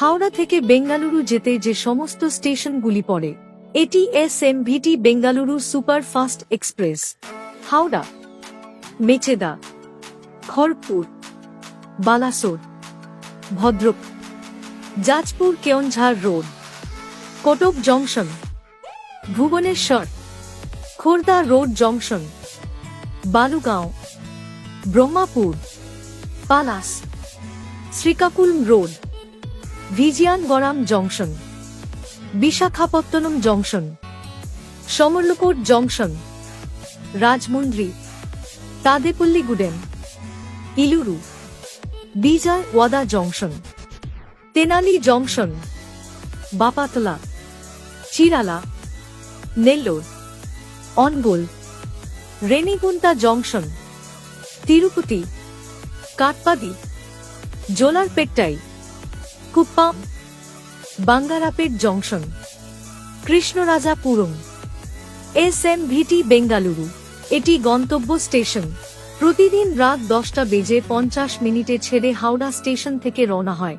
হাওড়া থেকে বেঙ্গালুরু যেতে যে সমস্ত স্টেশনগুলি পড়ে, এটি SMVT Bengaluru superfast express. Howrah, Mecheda, Kharagpur, Balasore, Bhadrak, Jajpur Keonjhar road, Cuttack junction, Bhubaneswar, Khurda road junction, Balugaon, Brahmapur, Palasa, Srikakulam road, Vizianagaram junction, Visakhapatnam junction, Samalkot junction, Rajahmundry, Tadepalligudem, Eluru, Vijayawada junction, Tenali junction, Bapatla, Chirala, Nellore, Ongole, Renigunta junction, Tirupati, Katpadi, Jolarpettai, Kuppam, Bangarapet junction, Krishnarajapuram. SMVT Bengaluru, এটি গন্তব্য স্টেশন। প্রতিদিন রাত 10টা বেজে 50 মিনিটে ছেড়ে হাওড়া স্টেশন থেকে রওনা হয়।